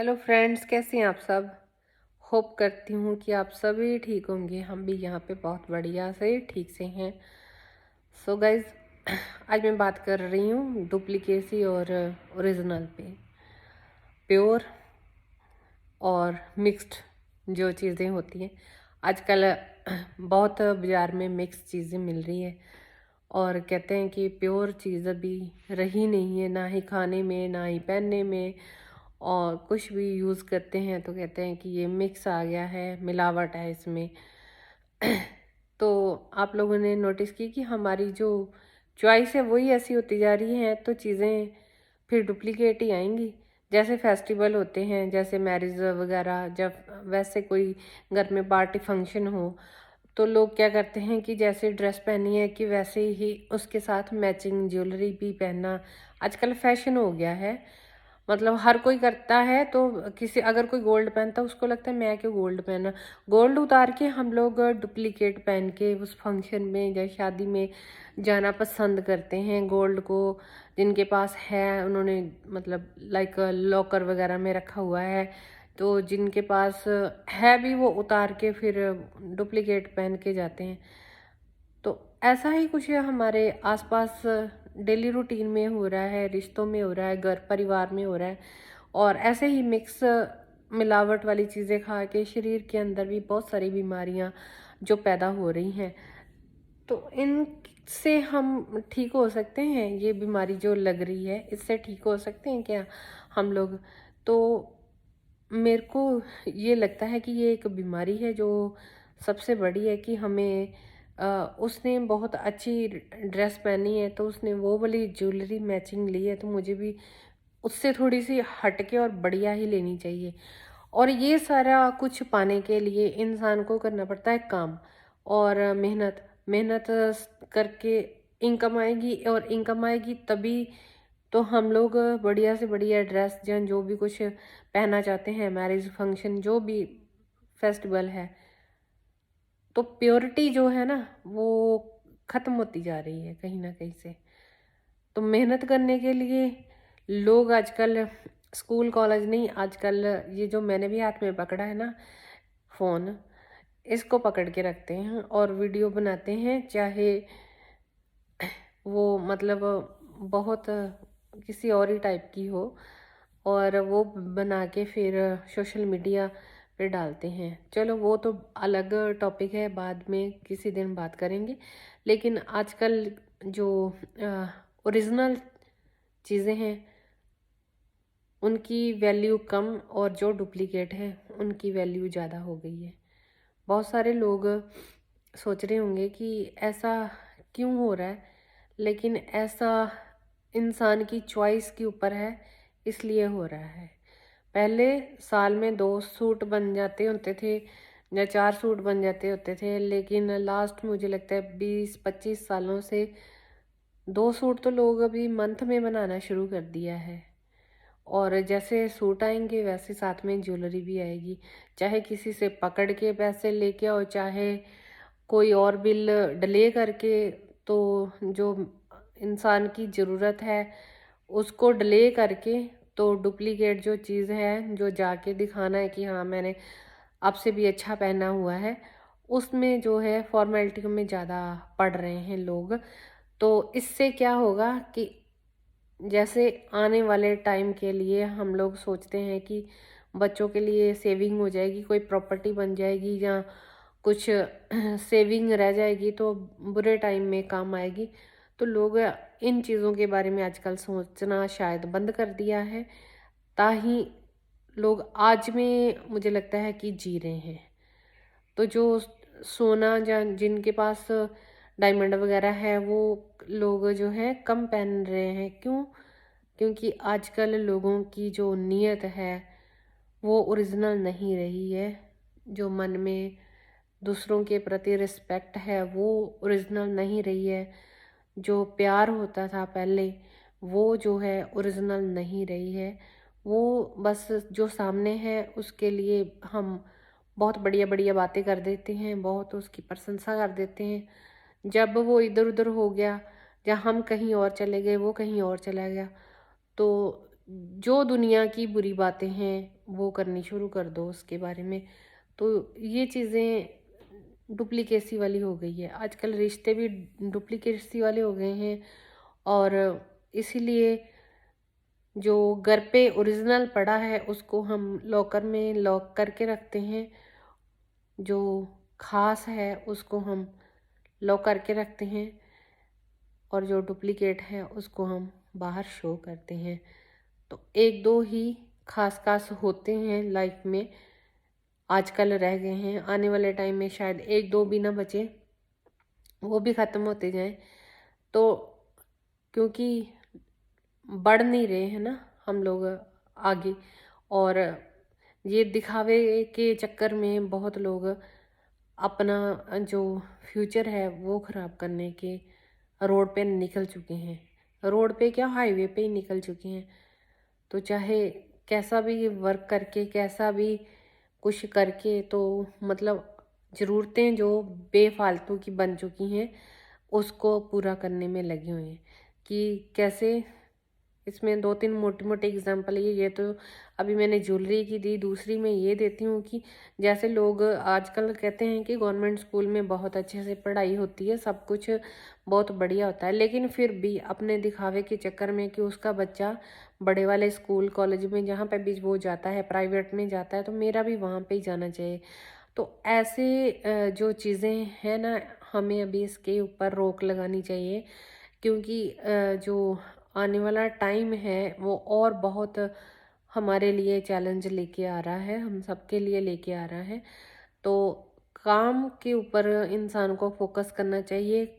Hello friends, कैसे हैं आप सब। होप करती हूँ कि आप सभी ठीक होंगे। हम भी यहाँ पे बहुत बढ़िया से ठीक से हैं। सो गाइज, आज मैं बात कर रही हूँ डुप्लीकेसी और ओरिजिनल पे। प्योर और मिक्स्ड जो चीज़ें होती हैं आजकल बहुत बाज़ार में मिक्स चीज़ें मिल रही है। और कहते हैं कि प्योर चीज़ अभी रही नहीं है, ना ही खाने में ना ही पहनने में। और कुछ भी यूज़ करते हैं तो कहते हैं कि ये मिक्स आ गया है, मिलावट है इसमें। तो आप लोगों ने नोटिस की कि हमारी जो चॉइस है वही ऐसी होती जा रही है, तो चीज़ें फिर डुप्लीकेट ही आएंगी। जैसे फेस्टिवल होते हैं, जैसे मैरिज वगैरह, जब वैसे कोई घर में पार्टी फंक्शन हो तो लोग क्या करते हैं कि जैसे ड्रेस पहनी है कि वैसे ही उसके साथ मैचिंग ज्वेलरी भी पहनना आजकल फैशन हो गया है। मतलब हर कोई करता है। तो किसी अगर कोई गोल्ड पहनता है उसको लगता है मैं क्यों गोल्ड पहना। गोल्ड उतार के हम लोग डुप्लीकेट पहन के उस फंक्शन में या शादी में जाना पसंद करते हैं। गोल्ड को जिनके पास है उन्होंने मतलब लाइक लॉकर वगैरह में रखा हुआ है, तो जिनके पास है भी वो उतार के फिर डुप्लीकेट पहन के जाते हैं। तो ऐसा ही कुछ है हमारे आसपास डेली रूटीन में हो रहा है, रिश्तों में हो रहा है, घर परिवार में हो रहा है। और ऐसे ही मिक्स मिलावट वाली चीज़ें खा के शरीर के अंदर भी बहुत सारी बीमारियां जो पैदा हो रही हैं। तो इनसे हम ठीक हो सकते हैं? ये बीमारी जो लग रही है इससे ठीक हो सकते हैं क्या हम लोग? तो मेरे को ये लगता है कि ये एक बीमारी है जो सबसे बड़ी है कि हमें उसने बहुत अच्छी ड्रेस पहनी है तो उसने वो वाली ज्वेलरी मैचिंग ली है, तो मुझे भी उससे थोड़ी सी हटके और बढ़िया ही लेनी चाहिए। और ये सारा कुछ पाने के लिए इंसान को करना पड़ता है काम और मेहनत। मेहनत करके इनकम आएगी, और इनकम आएगी तभी तो हम लोग बढ़िया से बढ़िया ड्रेस या जो भी कुछ पहनना चाहते हैं, मैरिज फंक्शन जो भी फेस्टिवल है। तो प्योरिटी जो है ना वो ख़त्म होती जा रही है कहीं ना कहीं से। तो मेहनत करने के लिए लोग आजकल स्कूल कॉलेज नहीं, आजकल ये जो मैंने भी हाथ में पकड़ा है ना फ़ोन, इसको पकड़ के रखते हैं और वीडियो बनाते हैं, चाहे वो मतलब बहुत किसी और ही टाइप की हो, और वो बना के फिर सोशल मीडिया पे डालते हैं। चलो वो तो अलग टॉपिक है, बाद में किसी दिन बात करेंगे। लेकिन आजकल जो ओरिजिनल चीज़ें हैं उनकी वैल्यू कम, और जो डुप्लीकेट है उनकी वैल्यू ज़्यादा हो गई है। बहुत सारे लोग सोच रहे होंगे कि ऐसा क्यों हो रहा है, लेकिन ऐसा इंसान की चॉइस के ऊपर है, इसलिए हो रहा है। पहले साल में 2 सूट बन जाते होते थे या 4 सूट बन जाते होते थे, लेकिन लास्ट मुझे लगता है 20-25 सालों से 2 सूट तो लोग अभी मंथ में बनाना शुरू कर दिया है। और जैसे सूट आएंगे वैसे साथ में ज्वेलरी भी आएगी, चाहे किसी से पकड़ के पैसे लेके आओ, चाहे कोई और बिल डिले करके। तो जो इंसान की ज़रूरत है उसको डिले करके, तो डुप्लीकेट जो चीज़ है जो जाके दिखाना है कि हाँ मैंने आपसे भी अच्छा पहना हुआ है, उसमें जो है फॉर्मेलिटी में ज़्यादा पड़ रहे हैं लोग। तो इससे क्या होगा कि जैसे आने वाले टाइम के लिए हम लोग सोचते हैं कि बच्चों के लिए सेविंग हो जाएगी, कोई प्रॉपर्टी बन जाएगी या कुछ सेविंग रह जाएगी तो बुरे टाइम में काम आएगी। तो लोग इन चीज़ों के बारे में आजकल सोचना शायद बंद कर दिया है, ताकि लोग आज में मुझे लगता है कि जी रहे हैं। तो जो सोना या जिनके पास डायमंड वगैरह है वो लोग जो है कम पहन रहे हैं। क्यों? क्योंकि आजकल लोगों की जो नीयत है वो ओरिजिनल नहीं रही है। जो मन में दूसरों के प्रति रिस्पेक्ट है वो ओरिजिनल नहीं रही है। जो प्यार होता था पहले वो जो है ओरिजिनल नहीं रही है। वो बस जो सामने है उसके लिए हम बहुत बढ़िया बढ़िया बातें कर देते हैं, बहुत उसकी प्रशंसा कर देते हैं। जब वो इधर उधर हो गया या हम कहीं और चले गए, वो कहीं और चला गया, तो जो दुनिया की बुरी बातें हैं वो करनी शुरू कर दो उसके बारे में। तो ये चीज़ें डुप्लीकेसी वाली हो गई है आजकल, रिश्ते भी डुप्लीकेसी वाले हो गए हैं। और इसीलिए जो घर पे ओरिजिनल पड़ा है उसको हम लॉकर में लॉक करके रखते हैं, जो खास है उसको हम लॉक करके रखते हैं, और जो डुप्लीकेट है उसको हम बाहर शो करते हैं। तो एक दो ही खास खास होते हैं लाइफ में, आजकल रह गए हैं, आने वाले टाइम में शायद एक दो भी ना बचे, वो भी ख़त्म होते जाएं। तो क्योंकि बढ़ नहीं रहे हैं ना हम लोग आगे, और ये दिखावे के चक्कर में बहुत लोग अपना जो फ्यूचर है वो ख़राब करने के रोड पे निकल चुके हैं। रोड पे क्या, हाईवे पे ही निकल चुके हैं। तो चाहे कैसा भी वर्क करके, कैसा भी कुछ करके, तो मतलब ज़रूरतें जो बेफालतू की बन चुकी हैं उसको पूरा करने में लगे हुए हैं। कि कैसे, इसमें दो तीन मोटे मोटे एग्जांपल है। ये तो अभी मैंने ज्वेलरी की दी, दूसरी मैं ये देती हूँ कि जैसे लोग आजकल कहते हैं कि गवर्नमेंट स्कूल में बहुत अच्छे से पढ़ाई होती है, सब कुछ बहुत बढ़िया होता है, लेकिन फिर भी अपने दिखावे के चक्कर में कि उसका बच्चा बड़े वाले स्कूल कॉलेज में जहाँ पे भी वो जाता है, प्राइवेट में जाता है, तो मेरा भी वहाँ पे ही जाना चाहिए। तो ऐसे जो चीज़ें हैं ना, हमें अभी इसके ऊपर रोक लगानी चाहिए, क्योंकि जो आने वाला टाइम है वो और बहुत हमारे लिए चैलेंज लेके आ रहा है, हम सबके लिए लेके आ रहा है। तो काम के ऊपर इंसान को फोकस करना चाहिए,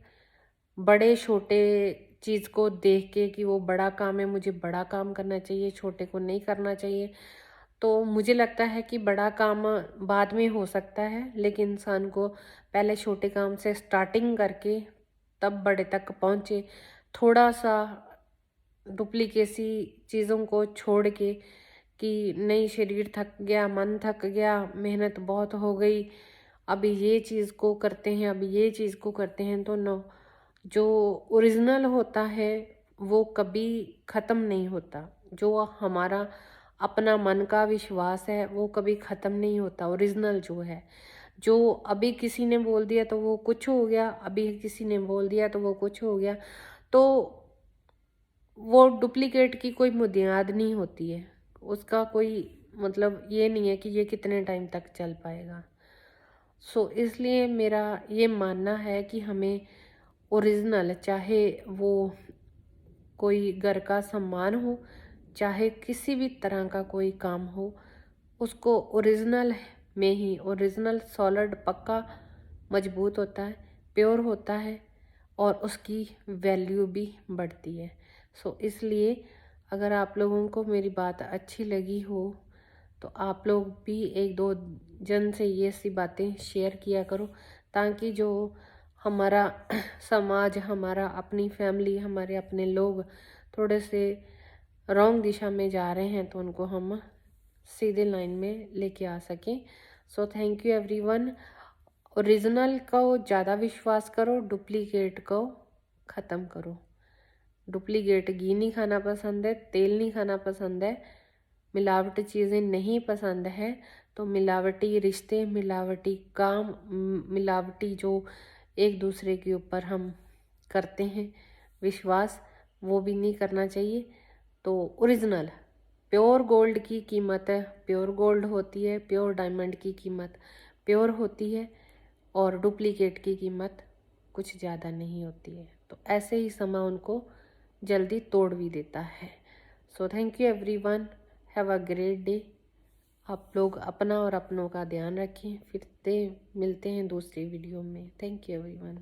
बड़े छोटे चीज़ को देख के कि वो बड़ा काम है, मुझे बड़ा काम करना चाहिए, छोटे को नहीं करना चाहिए। तो मुझे लगता है कि बड़ा काम बाद में हो सकता है, लेकिन इंसान को पहले छोटे काम से स्टार्टिंग करके तब बड़े तक पहुँचे। थोड़ा सा डुप्लीकेसी चीज़ों को छोड़ के कि नहीं, शरीर थक गया, मन थक गया, मेहनत बहुत हो गई, अभी ये चीज़ को करते हैं, अभी ये चीज़ को करते हैं, तो नो, जो ओरिजिनल होता है वो कभी ख़त्म नहीं होता। जो हमारा अपना मन का विश्वास है वो कभी ख़त्म नहीं होता। ओरिजिनल जो है, जो अभी किसी ने बोल दिया तो वो कुछ हो गया, अभी किसी ने बोल दिया तो वो कुछ हो गया, तो वो डुप्लीकेट की कोई बुनियाद नहीं होती है, उसका कोई मतलब ये नहीं है कि ये कितने टाइम तक चल पाएगा। सो इसलिए मेरा ये मानना है कि हमें ओरिजिनल, चाहे वो कोई घर का सामान हो, चाहे किसी भी तरह का कोई काम हो, उसको ओरिजिनल में ही, ओरिजिनल सॉलिड पक्का मजबूत होता है, प्योर होता है, और उसकी वैल्यू भी बढ़ती है। सो इसलिए अगर आप लोगों को मेरी बात अच्छी लगी हो तो आप लोग भी एक दो जन से ये सी बातें शेयर किया करो, ताकि जो हमारा समाज, हमारा अपनी फैमिली, हमारे अपने लोग थोड़े से रॉन्ग दिशा में जा रहे हैं तो उनको हम सीधे लाइन में लेके आ सकें। So thank you everyone. Original को ज़्यादा विश्वास करो, डुप्लीकेट को ख़त्म करो। डुप्लीकेट घी नहीं खाना पसंद है, तेल नहीं खाना पसंद है, मिलावटी चीज़ें नहीं पसंद है, तो मिलावटी रिश्ते, मिलावटी काम, मिलावटी जो एक दूसरे के ऊपर हम करते हैं विश्वास, वो भी नहीं करना चाहिए। तो ओरिजिनल प्योर गोल्ड की कीमत है प्योर गोल्ड होती है, प्योर डायमंड की कीमत प्योर होती है, और डुप्लीकेट की कीमत कुछ ज़्यादा नहीं होती है। तो ऐसे ही समय उनको जल्दी तोड़ भी देता है। So thank you everyone, have a great day. आप लोग अपना और अपनों का ध्यान रखें। फिर से मिलते हैं दूसरी वीडियो में। Thank you everyone.